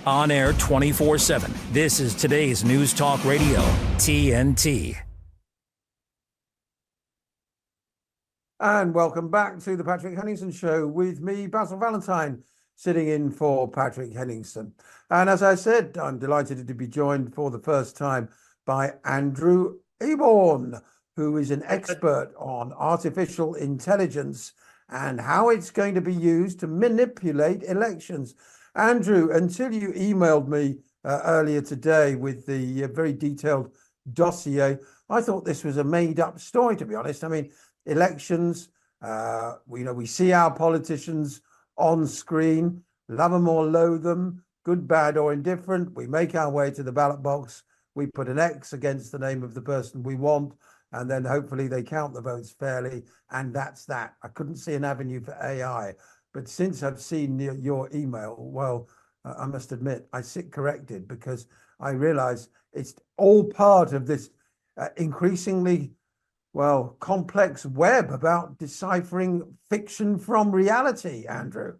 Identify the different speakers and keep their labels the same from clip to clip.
Speaker 1: On air 24/7. This is today's News Talk Radio, TNT.
Speaker 2: And welcome back to the Patrick Henningson Show with me, Basil Valentine, sitting in for Patrick Henningson. And as I said, I'm delighted to be joined for the first time by Andrew Eborn, who is an expert on artificial intelligence and how it's going to be used to manipulate elections. Andrew, until you emailed me earlier today with the very detailed dossier, I thought this was a made-up story, to be honest. I mean, elections, we see our politicians on screen, love them or loathe them, good, bad, or indifferent. We make our way to the ballot box. We put an X against the name of the person we want, and then hopefully they count the votes fairly, and that's that. I couldn't see an avenue for AI. But since I've seen your email, well, I must admit, I sit corrected because I realize it's all part of this increasingly, well, complex web about deciphering fiction from reality, Andrew.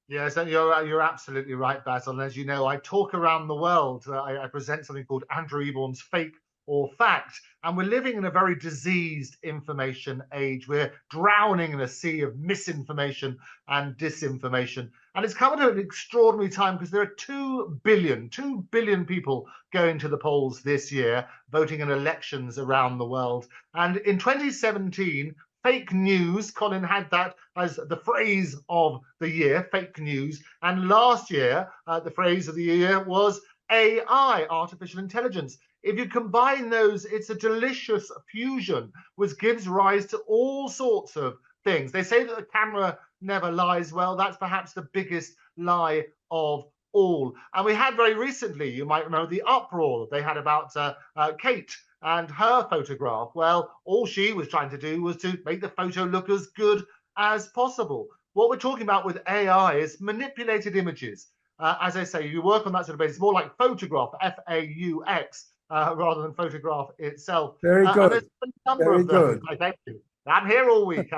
Speaker 3: Yes, and you're absolutely right, Basil. And as you know, I talk around the world. I present something called Andrew Eborn's Fake or Fact. And we're living in a very diseased information age. We're drowning in a sea of misinformation and disinformation. And it's come at an extraordinary time because there are 2 billion people going to the polls this year, voting in elections around the world. And in 2017, fake news, Colin had that as the phrase of the year, fake news. And last year, the phrase of the year was AI, artificial intelligence. If you combine those, it's a delicious fusion, which gives rise to all sorts of things. They say that the camera never lies. Well, that's perhaps the biggest lie of all. And we had very recently, you might remember the uproar they had about Kate and her photograph. Well, all she was trying to do was to make the photo look as good as possible. What we're talking about with AI is manipulated images. As I say, you work on that sort of basis, more like photograph, F-A-U-X, rather than photograph itself.
Speaker 2: Very good.
Speaker 3: There's a number
Speaker 2: Very
Speaker 3: of them.
Speaker 2: good.
Speaker 3: Thank you. I'm here all week.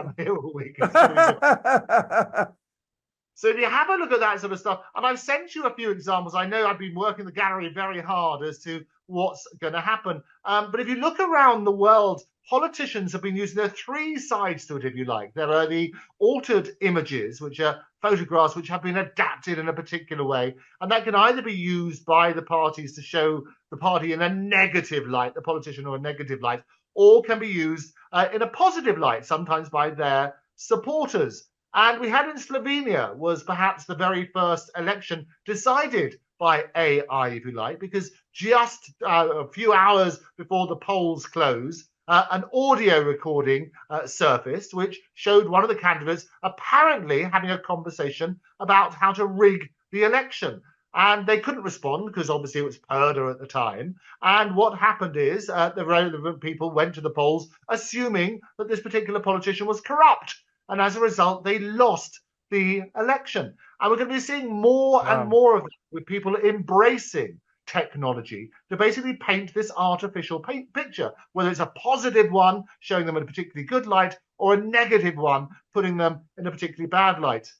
Speaker 3: So if you have a look at that sort of stuff, and I've sent you a few examples. I know I've been working the gallery very hard as to what's going to happen. But if you look around the world, politicians have been using, there are 3 sides to it, if you like. There are the altered images, which are photographs which have been adapted in a particular way. And that can either be used by the parties to show the party in a negative light, the politician or a negative light, or can be used in a positive light, sometimes by their supporters. And we had in Slovenia was perhaps the very first election decided by AI, if you like, because just a few hours before the polls closed, an audio recording surfaced, which showed one of the candidates apparently having a conversation about how to rig the election. And they couldn't respond because obviously it was murder at the time. And what happened is the relevant people went to the polls assuming that this particular politician was corrupt. And as a result, they lost the election. And we're going to be seeing more and more of that with people embracing technology to basically paint this artificial picture, whether it's a positive one, showing them in a particularly good light, or a negative one, putting them in a particularly bad light.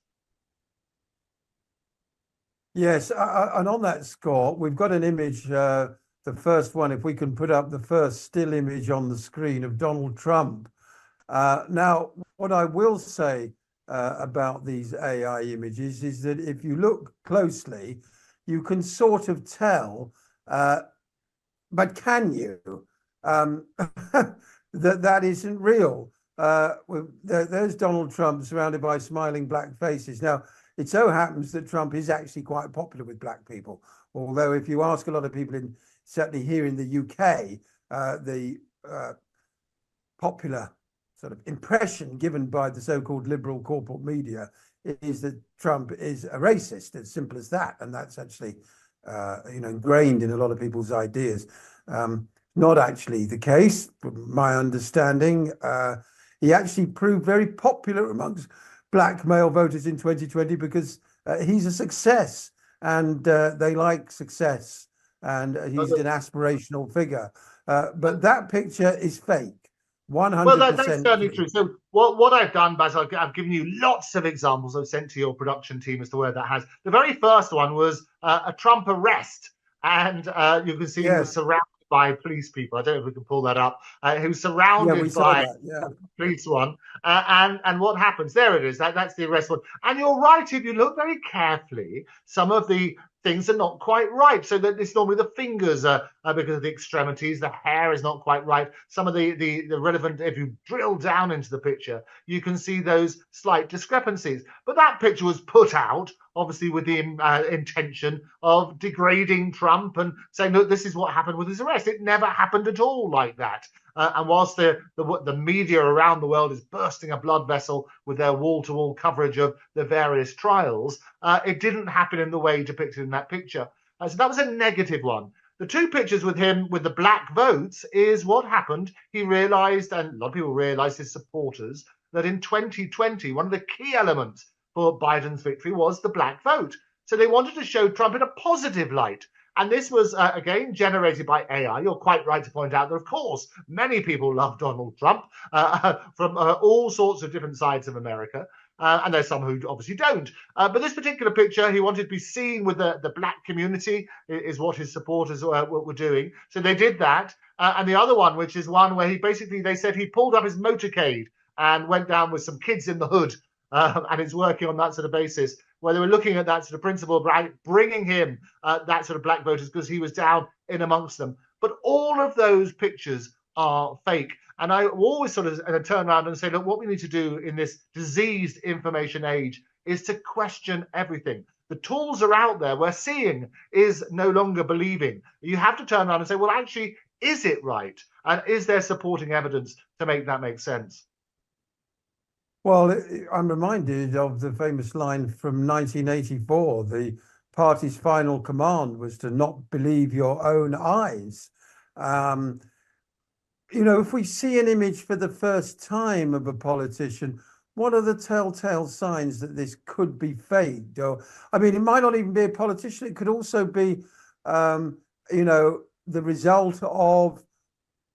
Speaker 2: Yes, and on that score, we've got an image, the first one, if we can put up the first still image on the screen of Donald Trump. Now, what I will say about these AI images is that if you look closely, you can sort of tell, but can you, that isn't real? There's Donald Trump surrounded by smiling black faces. Now, it so happens that Trump is actually quite popular with black people, although if you ask a lot of people, certainly here in the UK, the popular sort of impression given by the so-called liberal corporate media is that Trump is a racist, as simple as that. And that's actually, ingrained in a lot of people's ideas. Not actually the case, from my understanding. He actually proved very popular amongst black male voters in 2020 because he's a success and they like success and he's an aspirational figure. But that picture is fake.
Speaker 3: Well, that's
Speaker 2: 100%
Speaker 3: certainly
Speaker 2: true.
Speaker 3: true. So what I've done, Basil, I've given you lots of examples I've sent to your production team as to where that has. The very first one was a Trump arrest, and you can see he was
Speaker 2: Yes.
Speaker 3: surrounded by police people. I don't know if we can pull that up. He was
Speaker 2: Yeah, we
Speaker 3: surrounded
Speaker 2: saw
Speaker 3: by
Speaker 2: that. Yeah.
Speaker 3: police one, and what happens? There it is. That's the arrest one. And you're right. If you look very carefully, some of the things are not quite right. So that it's normally the fingers because of the extremities. The hair is not quite right. Some of the relevant. If you drill down into the picture, you can see those slight discrepancies. But that picture was put out, obviously, with the intention of degrading Trump and saying, look, this is what happened with his arrest. It never happened at all like that. And whilst the media around the world is bursting a blood vessel with their wall-to-wall coverage of the various trials, it didn't happen in the way depicted in that picture. So that was a negative one. The two pictures with him with the black votes is what happened. He realized, and a lot of people realized, his supporters, that in 2020, one of the key elements for Biden's victory was the black vote. So they wanted to show Trump in a positive light. And this was, again, generated by AI. You're quite right to point out that, of course, many people love Donald Trump from all sorts of different sides of America. And there's some who obviously don't. But this particular picture, he wanted to be seen with the black community, is what his supporters were doing. So they did that. And the other one, which is one where they said he pulled up his motorcade and went down with some kids in the hood. And is working on that sort of basis, where they were looking at that sort of principle of bringing him that sort of black voters because he was down in amongst them. But all of those pictures are fake. And I always sort of turn around and say, look, what we need to do in this diseased information age is to question everything. The tools are out there where seeing is no longer believing. You have to turn around and say, well, actually, is it right? And is there supporting evidence to make that make sense?
Speaker 2: Well, I'm reminded of the famous line from 1984. The party's final command was to not believe your own eyes. If we see an image for the first time of a politician, what are the telltale signs that this could be faked? Or, I mean, it might not even be a politician. It could also be, the result of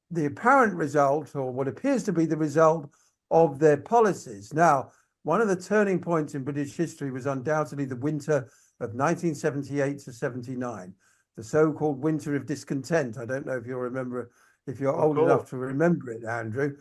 Speaker 2: the apparent result, or what appears to be the result of their policies. Now, one of the turning points in British history was undoubtedly the winter of 1978 to 79, the so-called winter of discontent. I don't know if you'll remember, if you're old enough to remember it, Andrew,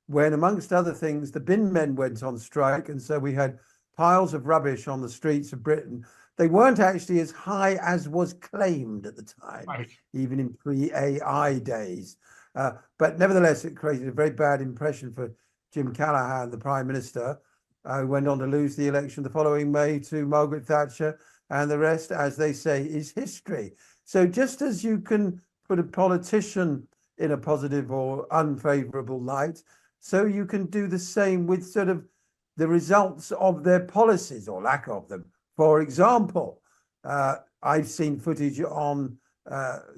Speaker 2: when, amongst other things, the bin men went on strike, and so we had piles of rubbish on the streets of Britain. They weren't actually as high as was claimed at the time,
Speaker 3: Right.
Speaker 2: even in pre-AI days. But nevertheless, it created a very bad impression for Jim Callaghan, the Prime Minister, who went on to lose the election the following May to Margaret Thatcher, and the rest, as they say, is history. So just as you can put a politician in a positive or unfavorable light, so you can do the same with sort of the results of their policies or lack of them. For example, I've seen footage on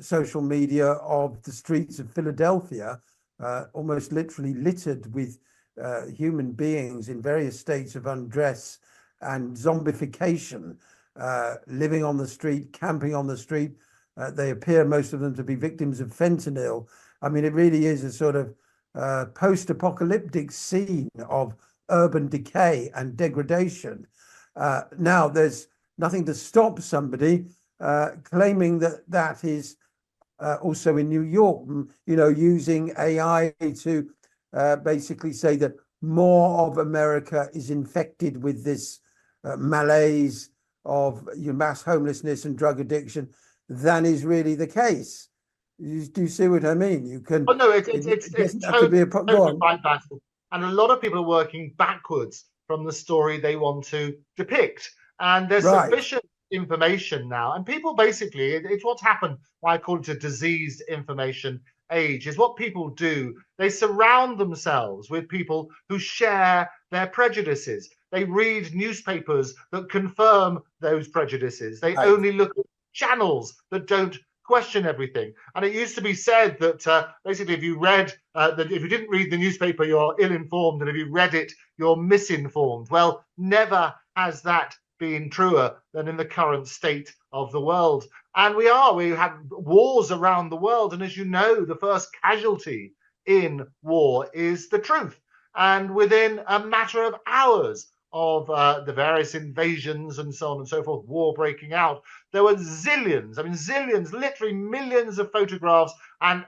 Speaker 2: social media of the streets of Philadelphia, almost literally littered with human beings in various states of undress and zombification, living on the street, camping on the street. They appear, most of them, to be victims of fentanyl. I mean, it really is a sort of post-apocalyptic scene of urban decay and degradation. Now, there's nothing to stop somebody claiming that is also in New York, using AI to basically say that more of America is infected with this malaise of mass homelessness and drug addiction than is really the case. Do you see what I mean? You can.
Speaker 3: But no, it's totally right, Basil. And a lot of people are working backwards from the story they want to depict. And there's sufficient information now. And people basically, it's what's happened, why I call it a diseased information age, is what people do. They surround themselves with people who share their prejudices. They read newspapers that confirm those prejudices. They only look at channels that don't question everything. And it used to be said that basically if you read that if you didn't read the newspaper, you're ill-informed, and if you read it, you're misinformed. Well, never has that been truer than in the current state of the world. And we have wars around the world, and as you know, the first casualty in war is the truth. And within a matter of hours of the various invasions and so on and so forth, war breaking out, there were zillions, literally millions of photographs and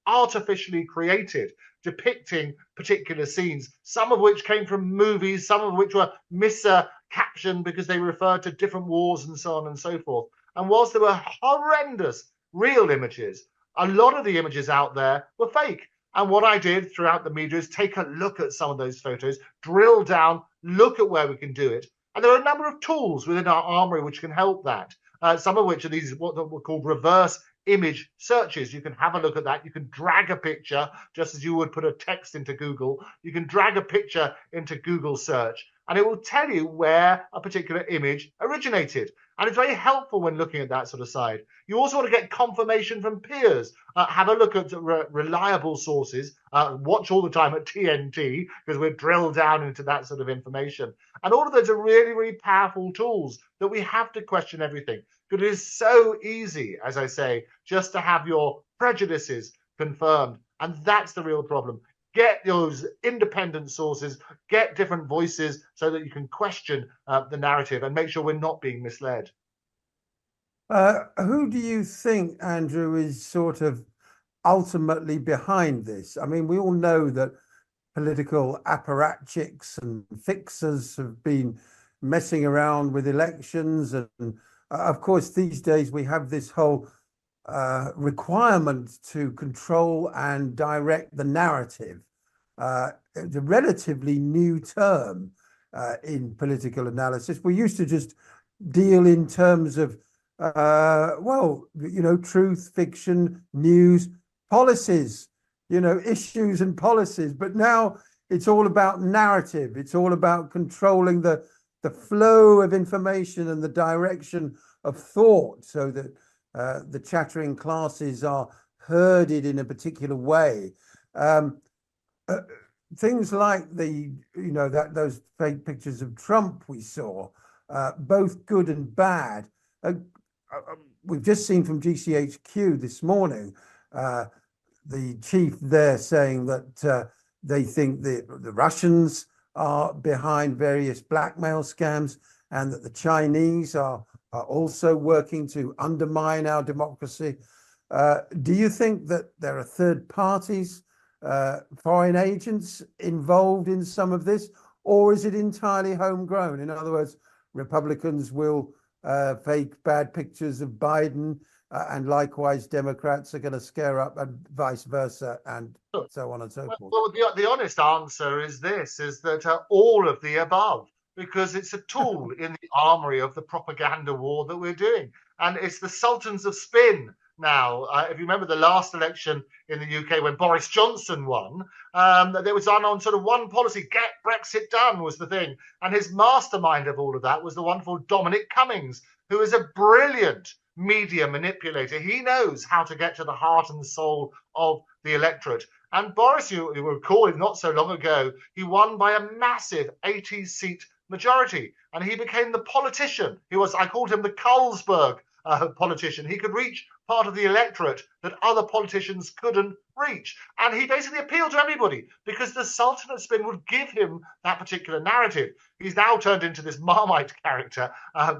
Speaker 3: artificially created depicting particular scenes, some of which came from movies, some of which were miscaptioned because they referred to different wars and so on and so forth. And whilst there were horrendous real images, a lot of the images out there were fake. And what I did throughout the media is take a look at some of those photos, drill down, look at where we can do it. And there are a number of tools within our armory which can help that. Some of which are these what were called reverse image searches. You can have a look at that. You can drag a picture, just as you would put a text into Google. You can drag a picture into Google search, and it will tell you where a particular image originated. And it's very helpful when looking at that sort of side. You also want to get confirmation from peers. Have a look at reliable sources. Watch all the time at TNT, because we're drilled down into that sort of information. And all of those are really, really powerful tools that we have to question everything. Because it is so easy, as I say, just to have your prejudices confirmed. And that's the real problem. Get those independent sources, get different voices so that you can question the narrative and make sure we're not being misled.
Speaker 2: Who do you think, Andrew, is sort of ultimately behind this? I mean, we all know that political apparatchiks and fixers have been messing around with elections. And of course, these days we have this whole requirement to control and direct the narrative. It's a relatively new term in political analysis. We used to just deal in terms of, truth, fiction, news, policies, issues and policies. But now it's all about narrative. It's all about controlling the flow of information and the direction of thought, so that the chattering classes are herded in a particular way. Things like those fake pictures of Trump we saw, both good and bad. We've just seen from GCHQ this morning, the chief there saying that they think the Russians are behind various blackmail scams, and that the Chinese are also working to undermine our democracy. Do you think that there are third parties, foreign agents involved in some of this, or is it entirely homegrown? In other words, Republicans will fake bad pictures of Biden, and likewise Democrats are going to scare up, and vice versa, and so on and so forth.
Speaker 3: Well, the honest answer is that all of the above, because it's a tool in the armory of the propaganda war that we're doing. And it's the sultans of spin now. If you remember the last election in the UK when Boris Johnson won, there was on sort of one policy, get Brexit done was the thing. And his mastermind of all of that was the wonderful Dominic Cummings, who is a brilliant media manipulator. He knows how to get to the heart and soul of the electorate. And Boris, you will recall, not so long ago, he won by a massive 80-seat majority, and he became the politician. I called him the Carlsberg politician. He could reach part of the electorate that other politicians couldn't reach. And he basically appealed to everybody because the Sultan of Spin would give him that particular narrative. He's now turned into this Marmite character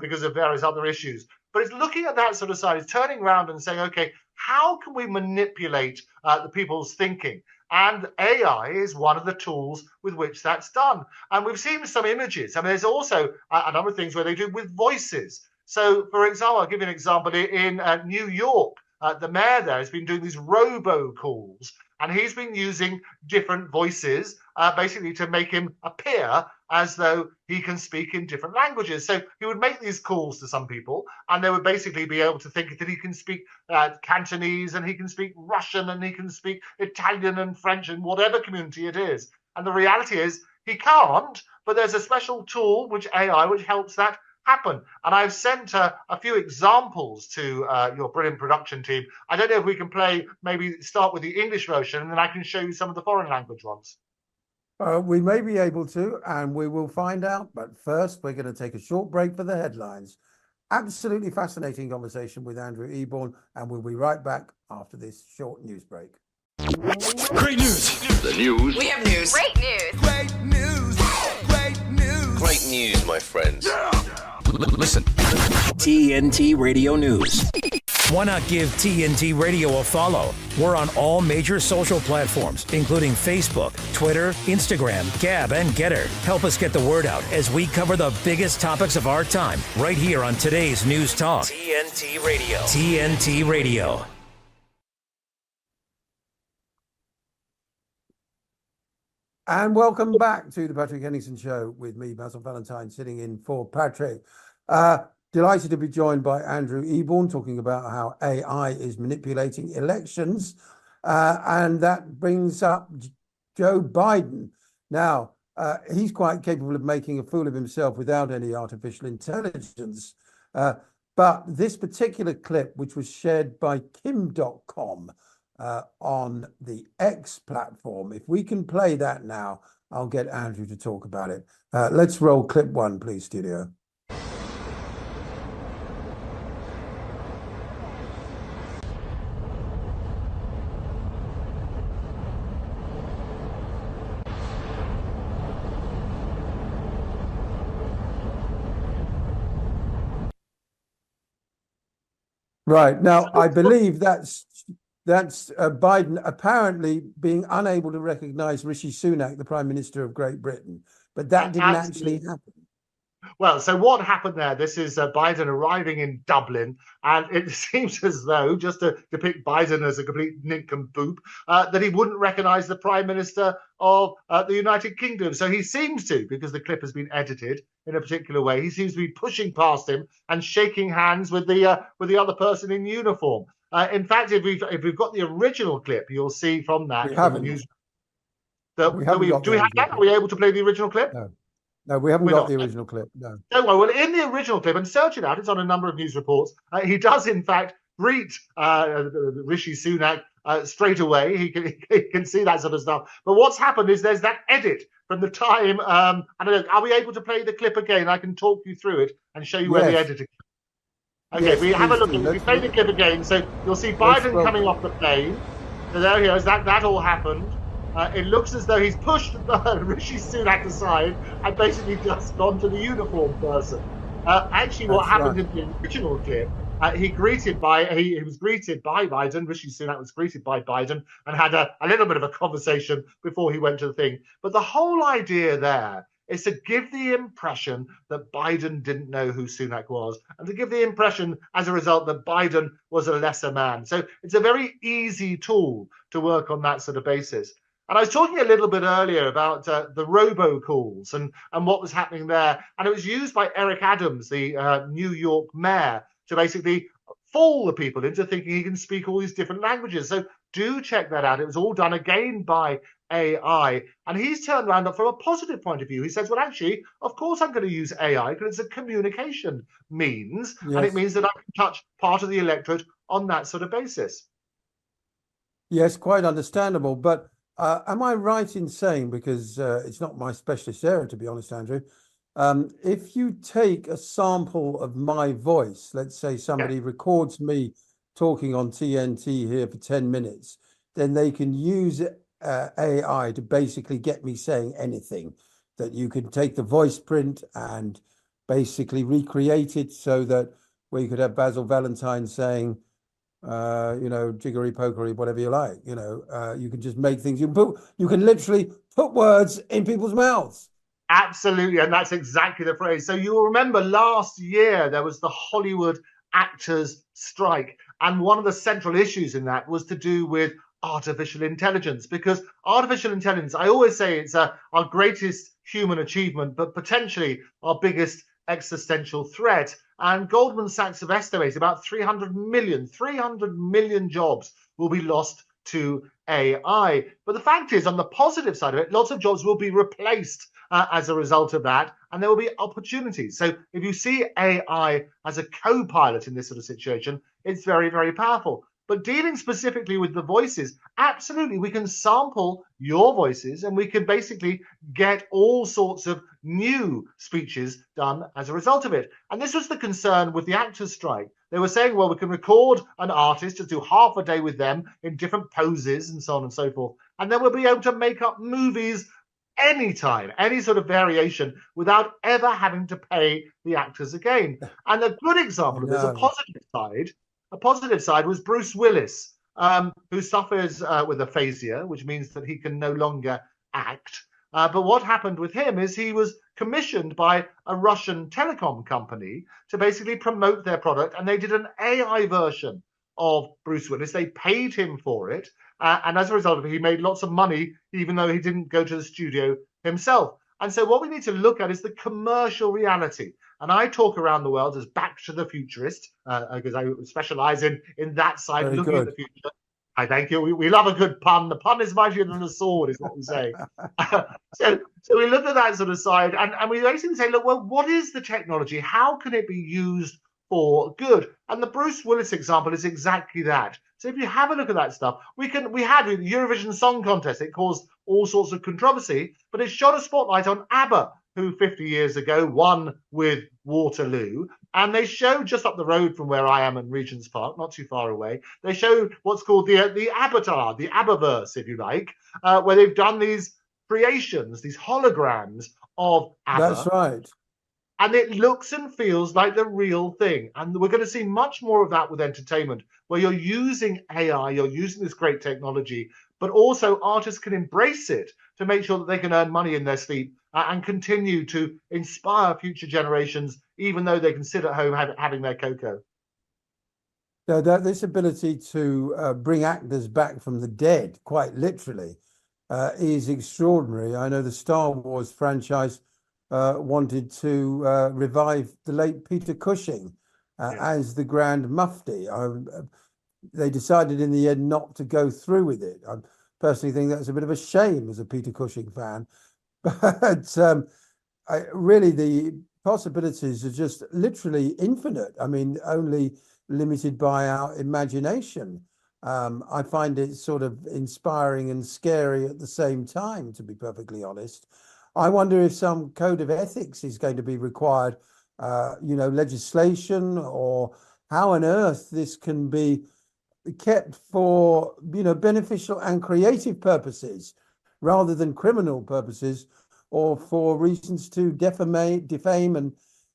Speaker 3: because of various other issues. But it's looking at that sort of side, it's turning around and saying, okay, how can we manipulate the people's thinking? And AI is one of the tools with which that's done. And we've seen some images. I mean, there's also a number of things where they do with voices. So, for example, I'll give you an example. In New York, the mayor there has been doing these robocalls, and he's been using different voices basically to make him appear as though he can speak in different languages. So he would make these calls to some people, and they would basically be able to think that he can speak Cantonese, and he can speak Russian, and he can speak Italian and French, and whatever community it is. And the reality is he can't, but there's a special tool, which helps that happen. And I've sent a few examples to your brilliant production team. I don't know if we can maybe start with the English version, and then I can show you some of the foreign language ones.
Speaker 2: We may be able to, and we will find out. But first, we're going to take a short break for the headlines. Absolutely fascinating conversation with Andrew Eborn, and we'll be right back after this short news break.
Speaker 1: Great news.
Speaker 4: The news.
Speaker 5: We have news.
Speaker 6: Great news.
Speaker 7: Great news. Great news.
Speaker 4: Great news, my friends.
Speaker 1: Listen. TNT Radio News. Why not give TNT Radio a follow? We're on all major social platforms, including Facebook, Twitter, Instagram, Gab, and Getter. Help us get the word out as we cover the biggest topics of our time right here on today's News Talk. TNT Radio. TNT Radio.
Speaker 2: And welcome back to the Patrick Henningson Show with me, Basil Valentine, sitting in for Patrick. Delighted to be joined by Andrew Eborn, talking about how AI is manipulating elections. And that brings up Joe Biden. Now, he's quite capable of making a fool of himself without any artificial intelligence. But this particular clip, which was shared by Kim.com, on the X platform. If we can play that now, I'll get Andrew to talk about it. Let's roll clip one, please, studio. Right, now I believe that's Biden apparently being unable to recognize Rishi Sunak, the Prime Minister of Great Britain. But that didn't actually happen.
Speaker 3: Well, so what happened there? This is Biden arriving in Dublin, and it seems as though, just to depict Biden as a complete nincompoop, that he wouldn't recognize the Prime Minister of the United Kingdom. So he seems to, because the clip has been edited in a particular way, he seems to be pushing past him and shaking hands with the other person in uniform. In fact, if we've got the original clip, you'll see from that.
Speaker 2: We haven't.
Speaker 3: Do we have that? Are we able to play the original clip?
Speaker 2: No, we haven't got the original clip. No.
Speaker 3: Don't worry. Well, in the original clip, and search it out, it's on a number of news reports. He does, in fact, greet Rishi Sunak straight away. He can see that sort of stuff. But what's happened is there's that edit from the time. I don't know. Are we able to play the clip again? I can talk you through it and show you where the editing. Okay,
Speaker 2: yes,
Speaker 3: we have a look.
Speaker 2: We
Speaker 3: play the clip again, so you'll see Biden coming off the plane. So there he is. That all happened. It looks as though he's pushed Rishi Sunak aside and basically just gone to the uniform person. Actually, what happened in the original clip, he was greeted by Biden. Rishi Sunak was greeted by Biden and had a little bit of a conversation before he went to the thing. But the whole idea there is to give the impression that Biden didn't know who Sunak was, and to give the impression, as a result, that Biden was a lesser man. So it's a very easy tool to work on that sort of basis. And I was talking a little bit earlier about the robocalls and what was happening there. And it was used by Eric Adams, the New York mayor, to basically fool the people into thinking he can speak all these different languages. So do check that out. It was all done again by AI. And he's turned around from a positive point of view. He says, well, actually, of course I'm going to use AI because it's a communication means. Yes. And it means that I can touch part of the electorate on that sort of basis.
Speaker 2: Yes, quite understandable. But am I right in saying, because it's not my specialist area, to be honest, Andrew, if you take a sample of my voice, let's say somebody records me talking on TNT here for 10 minutes, then they can use AI to basically get me saying anything, that you can take the voice print and basically recreate it so that where you could have Basil Valentine saying, jiggery pokery, whatever you like, you can just make things, you can literally put words in people's mouths.
Speaker 3: Absolutely. And that's exactly the phrase. So you'll remember last year, there was the Hollywood actors strike. And one of the central issues in that was to do with artificial intelligence, because artificial intelligence, I always say it's our greatest human achievement, but potentially our biggest existential threat. And Goldman Sachs have estimated about 300 million jobs will be lost to AI. But the fact is, on the positive side of it, lots of jobs will be replaced as a result of that, and there will be opportunities. So if you see AI as a co-pilot in this sort of situation, it's very, very powerful. But dealing specifically with the voices, absolutely, we can sample your voices and we can basically get all sorts of new speeches done as a result of it. And this was the concern with the actors' strike. They were saying, well, we can record an artist, just do half a day with them in different poses and so on and so forth. And then we'll be able to make up movies anytime, any sort of variation, without ever having to pay the actors again. And a good example of this, a positive side was Bruce Willis, who suffers with aphasia, which means that he can no longer act. But what happened with him is he was commissioned by a Russian telecom company to basically promote their product, and they did an AI version of Bruce Willis. They paid him for it, and as a result of it, he made lots of money, even though he didn't go to the studio himself. And so what we need to look at is the commercial reality. And I talk around the world as Back to the Futurist, because I specialize in that side,
Speaker 2: Very
Speaker 3: looking
Speaker 2: good.
Speaker 3: at the future. I thank you. We love a good pun. The pun is mightier than the sword, is what we say. So we look at that sort of side, and we basically say, look, well, what is the technology? How can it be used for good? And the Bruce Willis example is exactly that. So if you have a look at that stuff, we had the Eurovision Song Contest. It caused all sorts of controversy, but it shone a spotlight on ABBA, who 50 years ago won with Waterloo. And they showed just up the road from where I am in Regent's Park, not too far away, they showed what's called the Abbatar, the ABBAverse, if you like, where they've done these creations, these holograms of ABBA.
Speaker 2: That's right.
Speaker 3: And it looks and feels like the real thing. And we're going to see much more of that with entertainment, where you're using AI, you're using this great technology, but also artists can embrace it to make sure that they can earn money in their sleep and continue to inspire future generations, even though they can sit at home having their cocoa.
Speaker 2: Yeah, this ability to bring actors back from the dead, quite literally, is extraordinary. I know the Star Wars franchise wanted to revive the late Peter Cushing as the Grand Mufti. They decided in the end not to go through with it. I personally think that's a bit of a shame as a Peter Cushing fan. But really, the possibilities are just literally infinite. I mean, only limited by our imagination. I find it sort of inspiring and scary at the same time, to be perfectly honest. I wonder if some code of ethics is going to be required, legislation, or how on earth this can be kept for, beneficial and creative purposes rather than criminal purposes, or for reasons to defame and,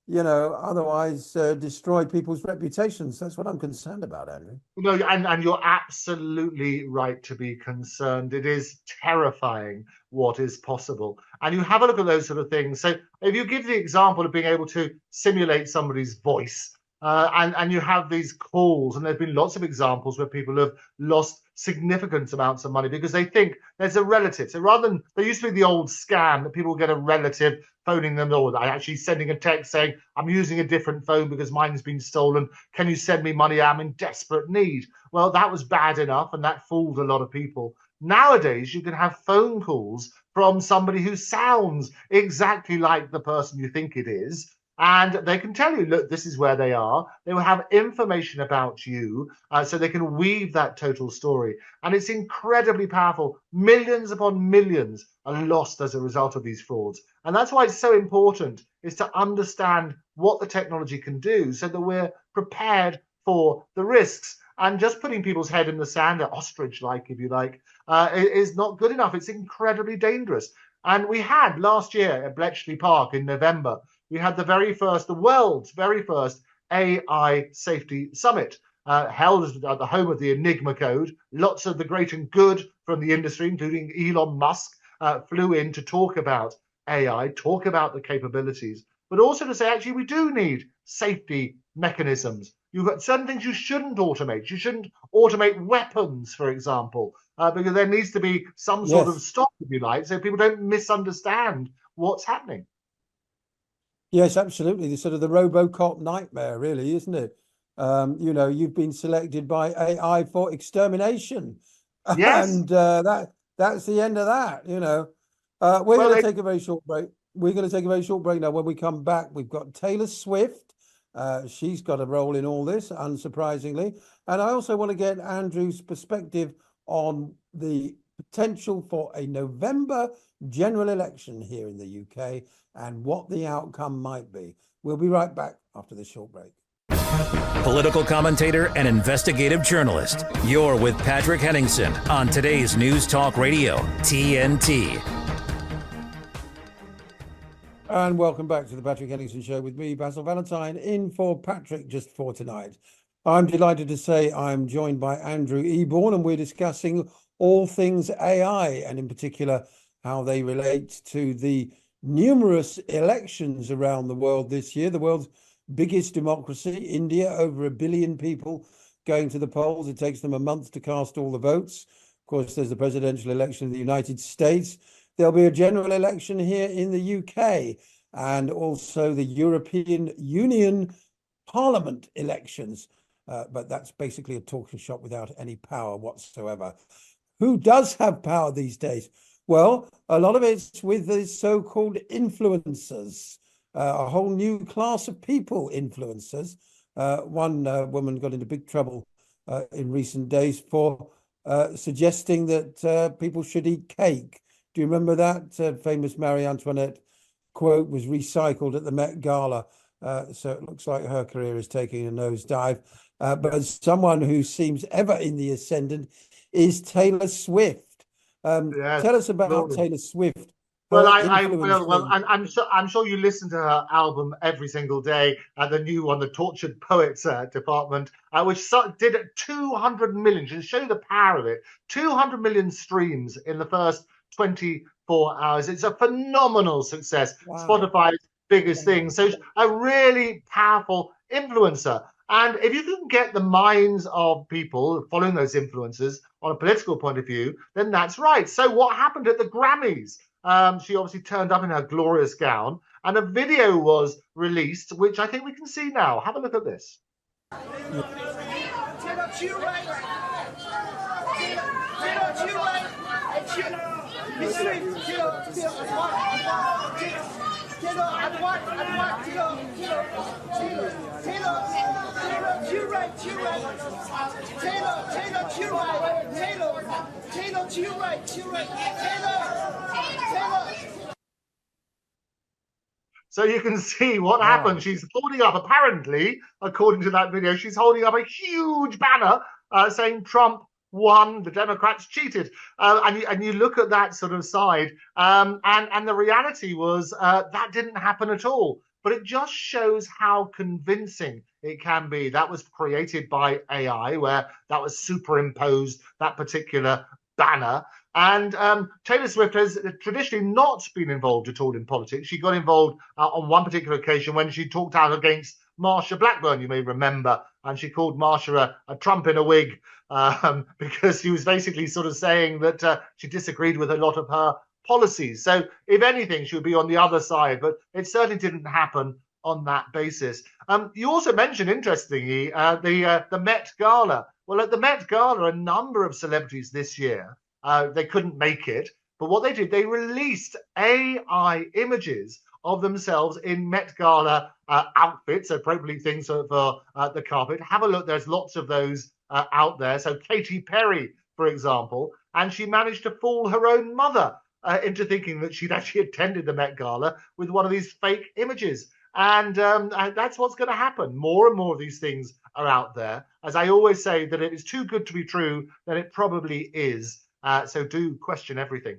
Speaker 2: otherwise destroy people's reputations. That's what I'm concerned about, Andrew.
Speaker 3: No, and you're absolutely right to be concerned. It is terrifying what is possible. And you have a look at those sort of things. So if you give the example of being able to simulate somebody's voice, and you have these calls, and there's been lots of examples where people have lost significant amounts of money because they think there's a relative. So rather than, there used to be the old scam that people get a relative phoning them, or actually sending a text saying, I'm using a different phone because mine's been stolen. Can you send me money? I'm in desperate need. Well, that was bad enough, and that fooled a lot of people. Nowadays, you can have phone calls from somebody who sounds exactly like the person you think it is. And they can tell you, look, this is where they are. They will have information about you, so they can weave that total story. And it's incredibly powerful. Millions upon millions are lost as a result of these frauds. And that's why it's so important, is to understand what the technology can do so that we're prepared for the risks. And just putting people's head in the sand, ostrich-like, if you like, is not good enough. It's incredibly dangerous. And we had last year at Bletchley Park in November, we had the world's very first AI Safety Summit, held at the home of the Enigma Code. Lots of the great and good from the industry, including Elon Musk, flew in to talk about AI, talk about the capabilities, but also to say, actually, we do need safety mechanisms. You've got certain things you shouldn't automate. You shouldn't automate weapons, for example, because there needs to be some sort of stop, if you like, so people don't misunderstand what's happening.
Speaker 2: Yes, absolutely. The sort of the RoboCop nightmare, really, isn't it? You've been selected by AI for extermination.
Speaker 3: Yes.
Speaker 2: And that's the end of that, We're going to take a very short break. We're going to take a very short break now. When we come back, we've got Taylor Swift She's got a role in all this, unsurprisingly. And I also want to get Andrew's perspective on the potential for a November general election here in the UK and what the outcome might be. We'll be right back after this short break.
Speaker 1: Political commentator and investigative journalist. You're with Patrick Henningsen on today's News Talk Radio, TNT.
Speaker 2: And welcome back to the Patrick Henningsen Show with me, Basil Valentine, in for Patrick just for tonight. I'm delighted to say I'm joined by Andrew Eborn, and we're discussing all things AI, and in particular, how they relate to the numerous elections around the world this year. The world's biggest democracy, India, over 1 billion people going to the polls. It takes them a month to cast all the votes. Of course, there's the presidential election in the United States. There'll be a general election here in the UK, and also the European Union Parliament elections. But that's basically a talking shop without any power whatsoever. Who does have power these days? Well, a lot of it's with the so-called influencers, a whole new class of people, influencers. One woman got into big trouble in recent days for suggesting that people should eat cake. Do you remember that? Famous Marie Antoinette quote was recycled at the Met Gala. So it looks like her career is taking a nosedive. But someone who seems ever in the ascendant is Taylor Swift.
Speaker 3: Yes,
Speaker 2: Tell us about
Speaker 3: Lord.
Speaker 2: Taylor Swift.
Speaker 3: Well,
Speaker 2: her
Speaker 3: I
Speaker 2: influence
Speaker 3: will. Well,
Speaker 2: in-
Speaker 3: I'm sure you listen to her album every single day, the new one, the Tortured Poets Department, which did 200 million. To show the power of it, 200 million streams in the first 24 hours. It's a phenomenal success.
Speaker 2: Wow.
Speaker 3: Spotify's biggest thing. So a really powerful influencer. And if you can get the minds of people following those influencers on a political point of view, then that's right. So what happened at the Grammys? She obviously turned up in her glorious gown, and a video was released, which I think we can see now. Have a look at this. So you can see what happened. She's holding up, apparently, according to that video, she's holding up a huge banner saying Trump won, the Democrats cheated. And you look at that sort of side, and the reality was that didn't happen at all. But it just shows how convincing it can be. That was created by AI, where that was superimposed, that particular banner. And Taylor Swift has traditionally not been involved at all in politics. She got involved on one particular occasion when she talked out against Marsha Blackburn, you may remember, and she called Marsha a Trump in a wig because she was basically sort of saying that she disagreed with a lot of her policies. So if anything, she would be on the other side, but it certainly didn't happen on that basis. You also mentioned, interestingly, the Met Gala. Well, at the Met Gala, a number of celebrities this year, they couldn't make it, but what they did, they released AI images of themselves in Met Gala outfits, appropriately things for the carpet. Have a look, there's lots of those out there. So Katy Perry, for example, and she managed to fool her own mother into thinking that she'd actually attended the Met Gala with one of these fake images. And that's what's going to happen. More and more of these things are out there. As I always say, that it is too good to be true, then it probably is. So do question everything.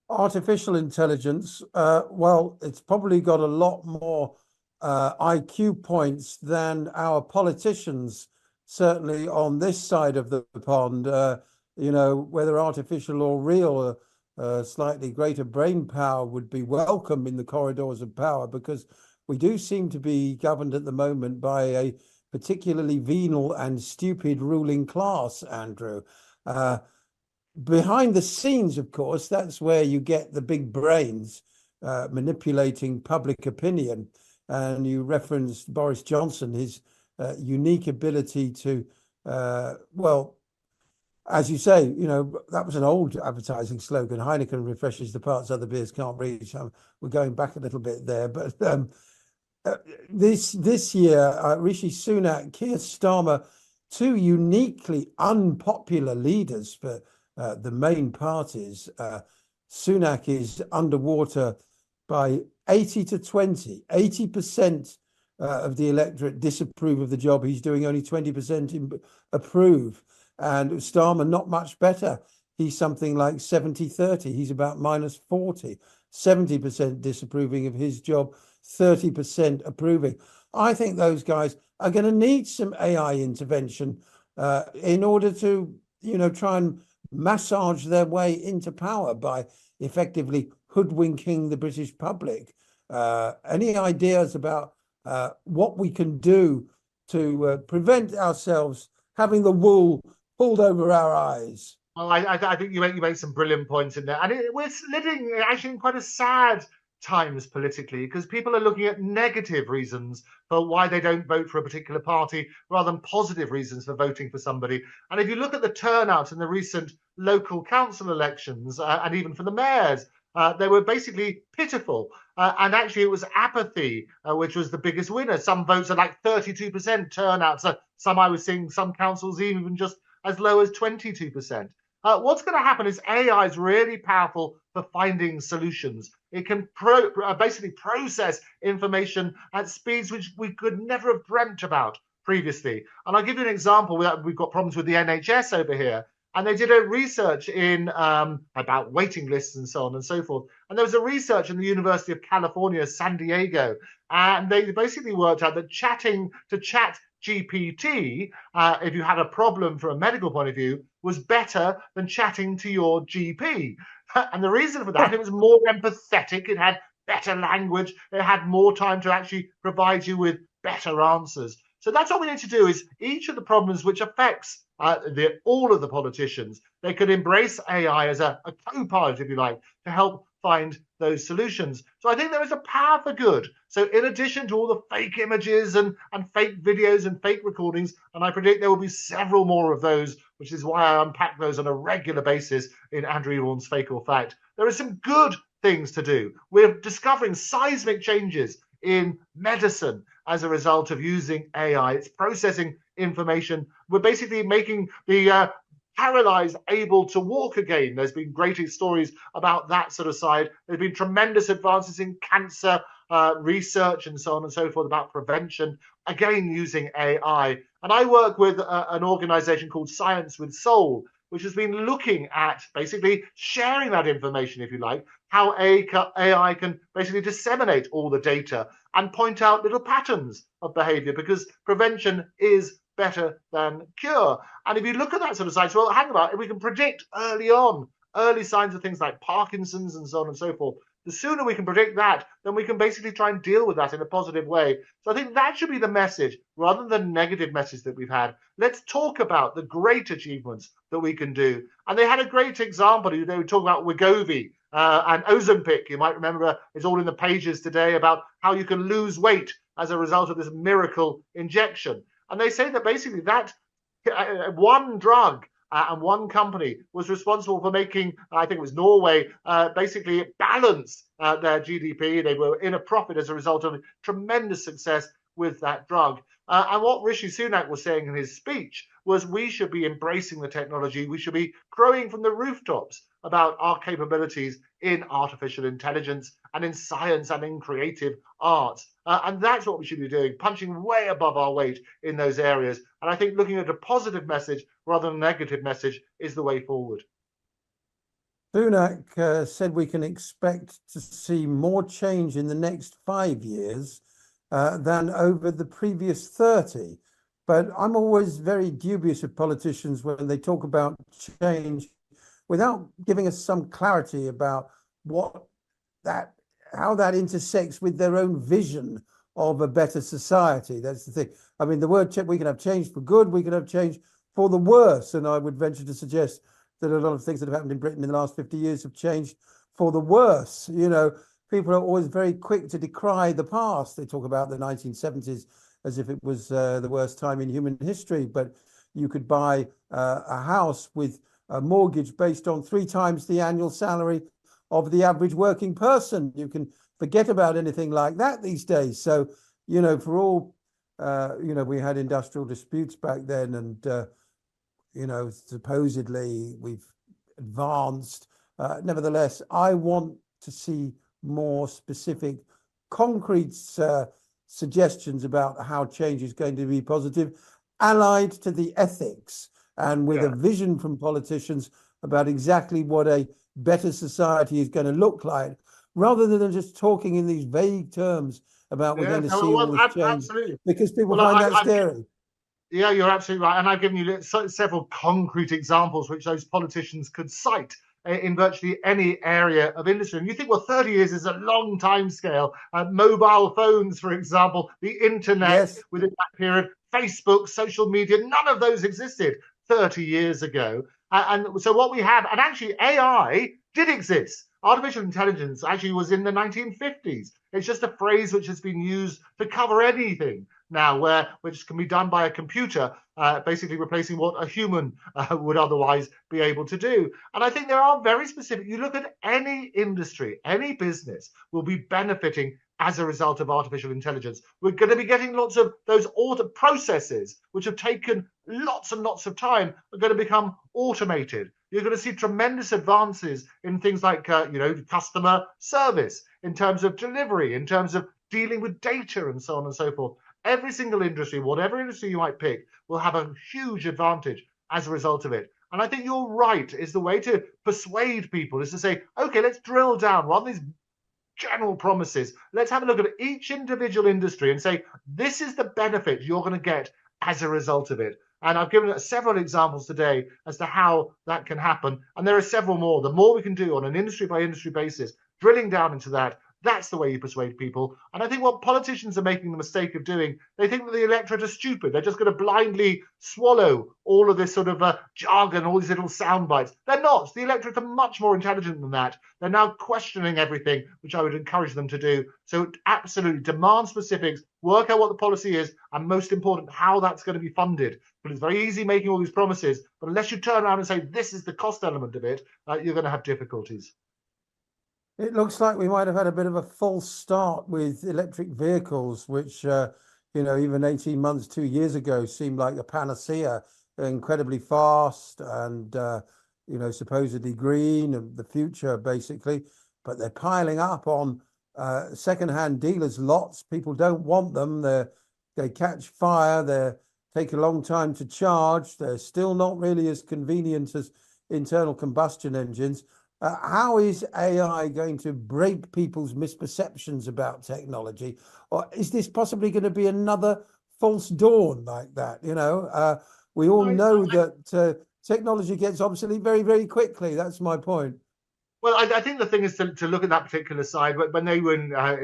Speaker 2: Artificial intelligence, well, it's probably got a lot more IQ points than our politicians, certainly on this side of the pond. You know, whether artificial or real, slightly greater brain power would be welcome in the corridors of power, because we do seem to be governed at the moment by a particularly venal and stupid ruling class, Andrew. Behind the scenes, of course, that's where you get the big brains manipulating public opinion. And you referenced Boris Johnson, his unique ability to, well, as you say, you know, that was an old advertising slogan. Heineken refreshes the parts other beers can't reach. We're going back a little bit there, but this year, Rishi Sunak, Keir Starmer, two uniquely unpopular leaders for the main parties. Sunak is underwater by 80 to 20. 80% of the electorate disapprove of the job he's doing, only 20% approve. And Starmer, not much better. He's something like 70-30. He's about minus 40. 70% disapproving of his job, 30% approving. I think those guys are going to need some AI intervention in order to, try and massage their way into power by effectively hoodwinking the British public. Any ideas about what we can do to prevent ourselves having the wool pulled over our eyes?
Speaker 3: Well, I think you make some brilliant points in there, and we're living actually in quite a sad times politically, because people are looking at negative reasons for why they don't vote for a particular party rather than positive reasons for voting for somebody. And if you look at the turnout in the recent local council elections and even for the mayors, they were basically pitiful. And actually, it was apathy, which was the biggest winner. Some votes are like 32% turnout. So some I was seeing some councils even just as low as 22%. What's going to happen is AI is really powerful for finding solutions. It can basically process information at speeds which we could never have dreamt about previously. And I'll give you an example. We've got problems with the NHS over here. And they did a research in about waiting lists and so on and so forth. And there was a research in the University of California, San Diego. And they basically worked out that chatting to Chat GPT, if you had a problem from a medical point of view, was better than chatting to your GP. And the reason for that, it was more empathetic, it had better language, it had more time to actually provide you with better answers. So that's what we need to do, is each of the problems which affects all of the politicians, they could embrace AI as a co-pilot, if you like, to help find those solutions. So I think there is a power for good. So in addition to all the fake images and fake videos and fake recordings, and I predict there will be several more of those, which is why I unpack those on a regular basis in Andrew Eborn's Fake or Fact, there are some good things to do. We're discovering seismic changes in medicine as a result of using AI. It's processing information. We're basically making the paralyzed able to walk again. There's been great stories about that sort of side. There's been tremendous advances in cancer research and so on and so forth, about prevention, again using AI. And I work with an organization called Science with Soul, which has been looking at basically sharing that information, if you like, how AI can basically disseminate all the data and point out little patterns of behavior, because prevention is better than cure. And if you look at that sort of side, well, hang about, if we can predict early on, early signs of things like Parkinson's and so on and so forth, the sooner we can predict that, then we can basically try and deal with that in a positive way. So I think that should be the message, rather than the negative message that we've had. Let's talk about the great achievements that we can do. And they had a great example. They were talking about Wegovy and Ozempic. You might remember it's all in the pages today about how you can lose weight as a result of this miracle injection. And they say that basically that one drug and one company was responsible for making, I think it was Norway, basically balance their GDP. They were in a profit as a result of tremendous success with that drug. And what Rishi Sunak was saying in his speech was we should be embracing the technology. We should be crowing from the rooftops about our capabilities in artificial intelligence and in science and in creative arts. And that's what we should be doing, punching way above our weight in those areas. And I think looking at a positive message rather than a negative message is the way forward.
Speaker 2: Sunak said we can expect to see more change in the next 5 years than over the previous 30. But I'm always very dubious of politicians when they talk about change without giving us some clarity about how that intersects with their own vision of a better society. That's the thing. I mean, the word we can have change for good, we can have change for the worse. And I would venture to suggest that a lot of things that have happened in Britain in the last 50 years have changed for the worse. People are always very quick to decry the past. They talk about the 1970s as if it was the worst time in human history, but you could buy a house with a mortgage based on 3 times the annual salary of the average working person. You can forget about anything like that these days. So for all, we had industrial disputes back then, and supposedly we've advanced. Nevertheless, I want to see more specific, concrete suggestions about how change is going to be positive, allied to the ethics and with a vision from politicians about exactly what a better society is going to look like, rather than just talking in these vague terms about we're going to see all this change,
Speaker 3: absolutely.
Speaker 2: because people find that scary.
Speaker 3: Yeah, you're absolutely right. And I've given you several concrete examples which those politicians could cite in virtually any area of industry. And you think, well, 30 years is a long time scale. Mobile phones, for example, the internet within that period, Facebook, social media, none of those existed 30 years ago. And so what we have, and actually AI did exist. Artificial intelligence actually was in the 1950s. It's just a phrase which has been used to cover anything now, which can be done by a computer, basically replacing what a human would otherwise be able to do. And I think there are very specific, you look at any industry, any business will be benefiting as a result of artificial intelligence. We're going to be getting lots of those processes which have taken lots and lots of time are going to become automated. You're going to see tremendous advances in things like, customer service, in terms of delivery, in terms of dealing with data and so on and so forth. Every single industry, whatever industry you might pick, will have a huge advantage as a result of it. And I think you're right, is the way to persuade people is to say, okay, let's drill down rather than these general promises. Let's have a look at each individual industry and say, this is the benefit you're going to get as a result of it. And I've given several examples today as to how that can happen. And there are several more. The more we can do on an industry by industry basis, drilling down into that, that's the way you persuade people. And I think what politicians are making the mistake of doing, they think that the electorate are stupid. They're just going to blindly swallow all of this sort of jargon, all these little sound bites. They're not. The electorate are much more intelligent than that. They're now questioning everything, which I would encourage them to do. So absolutely demand specifics, work out what the policy is, and most important, how that's going to be funded. But it's very easy making all these promises. But unless you turn around and say, this is the cost element of it, you're going to have difficulties.
Speaker 2: It looks like we might have had a bit of a false start with electric vehicles, which, even 18 months, 2 years ago, seemed like a panacea, incredibly fast and, supposedly green and the future, basically. But they're piling up on secondhand dealers' lots. People don't want them. They catch fire. They take a long time to charge. They're still not really as convenient as internal combustion engines. How is AI going to break people's misperceptions about technology? Or is this possibly going to be another false dawn like that? We all know that technology gets obsolete very, very quickly. That's my point.
Speaker 3: Well, I think the thing is to look at that particular side. When they were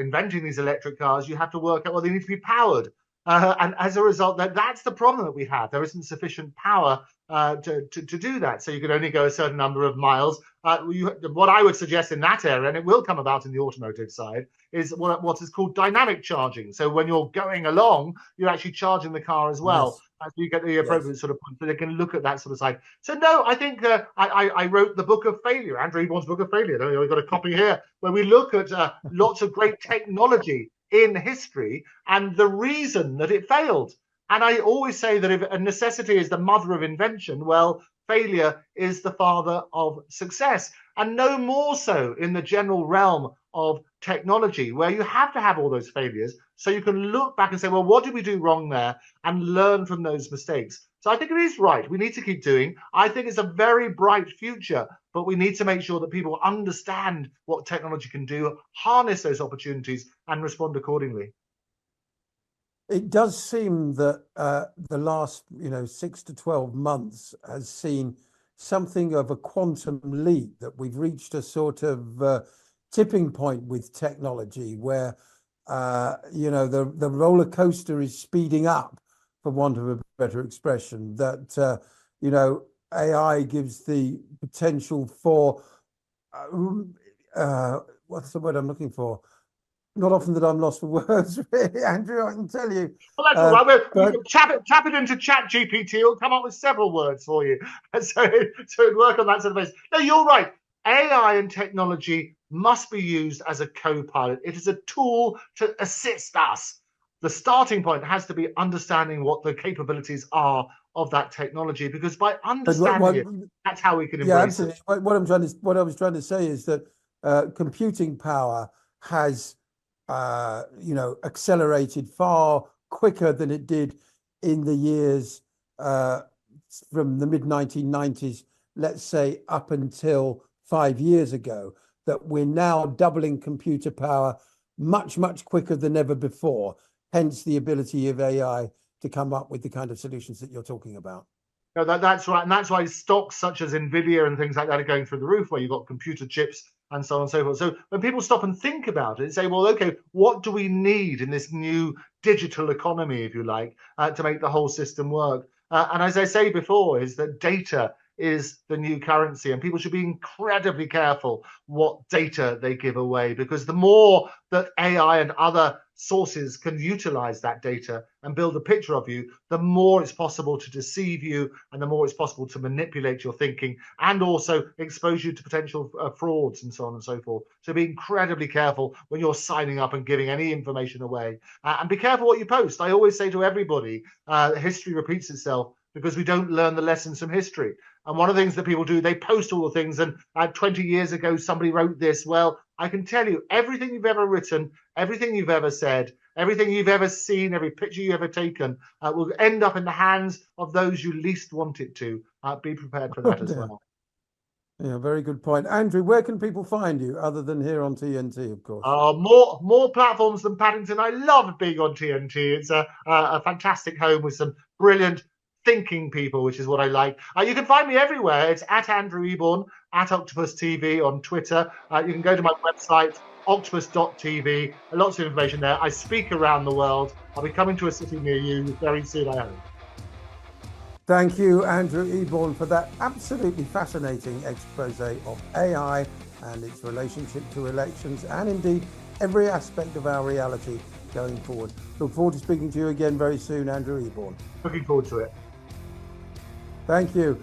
Speaker 3: inventing these electric cars, you have to work out, well, they need to be powered. And as a result, that's the problem that we have. There isn't sufficient power to do that. So you can only go a certain number of miles. What I would suggest in that area, and it will come about in the automotive side, is what is called dynamic charging. So when you're going along, you're actually charging the car as well. Yes. As you get the appropriate sort of point, so they can look at that sort of side. So no, I think I wrote the book of failure, Andrew Eborn's book of failure. We've got a copy here where we look at lots of great technology in history and the reason that it failed. And I always say that if a necessity is the mother of invention, well, failure is the father of success. And no more so in the general realm of technology, where you have to have all those failures so you can look back and say, well, what did we do wrong there, and learn from those mistakes. So I think it is right. We need to keep doing. I think it's a very bright future, but we need to make sure that people understand what technology can do, harness those opportunities, and respond accordingly.
Speaker 2: It does seem that the last 6 to 12 months has seen something of a quantum leap, that we've reached a sort of tipping point with technology where the roller coaster is speeding up, for want of a better expression, that AI gives the potential for what's the word I'm looking for? Not often that I'm lost for words, really, Andrew, I can tell you.
Speaker 3: Well, that's all right. But tap it into Chat GPT. It'll come up with several words for you. So it'd work on that sort of basis. No, you're right. AI and technology must be used as a co-pilot. It is a tool to assist us. the starting point has to be understanding what the capabilities are of that technology, because by understanding it, that's how we can embrace
Speaker 2: absolutely.
Speaker 3: it.
Speaker 2: What I was trying to say is that computing power has accelerated far quicker than it did in the years from the mid 1990s, let's say up until 5 years ago, that we're now doubling computer power much, much quicker than ever before. Hence the ability of AI to come up with the kind of solutions that you're talking about.
Speaker 3: No, that's right. And that's why stocks such as Nvidia and things like that are going through the roof, where you've got computer chips and so on and so forth. So when people stop and think about it and say, well, okay, what do we need in this new digital economy, if you like, to make the whole system work? And as I say before, is that data is the new currency, and people should be incredibly careful what data they give away, because the more that AI and other sources can utilize that data and build a picture of you, the more it's possible to deceive you, and the more it's possible to manipulate your thinking, and also expose you to potential frauds and so on and so forth. So be incredibly careful when you're signing up and giving any information away, and be careful what you post. I always say to everybody, history repeats itself, because we don't learn the lessons from history. And one of the things that people do, they post all the things, and 20 years ago somebody wrote this. Well, I can tell you, everything you've ever written, everything you've ever said, everything you've ever seen, every picture you've ever taken will end up in the hands of those you least want it to. Be prepared for that as well.
Speaker 2: Yeah, very good point. Andrew, where can people find you other than here on TNT, of course?
Speaker 3: More platforms than Paddington. I love being on TNT. It's a fantastic home with some brilliant thinking people, which is what I like. You can find me everywhere. It's at Andrew Eborn, at Octopus TV on Twitter. You can go to my website, octopus.tv. Lots of information there. I speak around the world. I'll be coming to a city near you very soon, I hope.
Speaker 2: Thank you, Andrew Eborn, for that absolutely fascinating expose of AI and its relationship to elections, and indeed every aspect of our reality going forward. Look forward to speaking to you again very soon, Andrew Eborn.
Speaker 3: Looking forward to it.
Speaker 2: Thank you.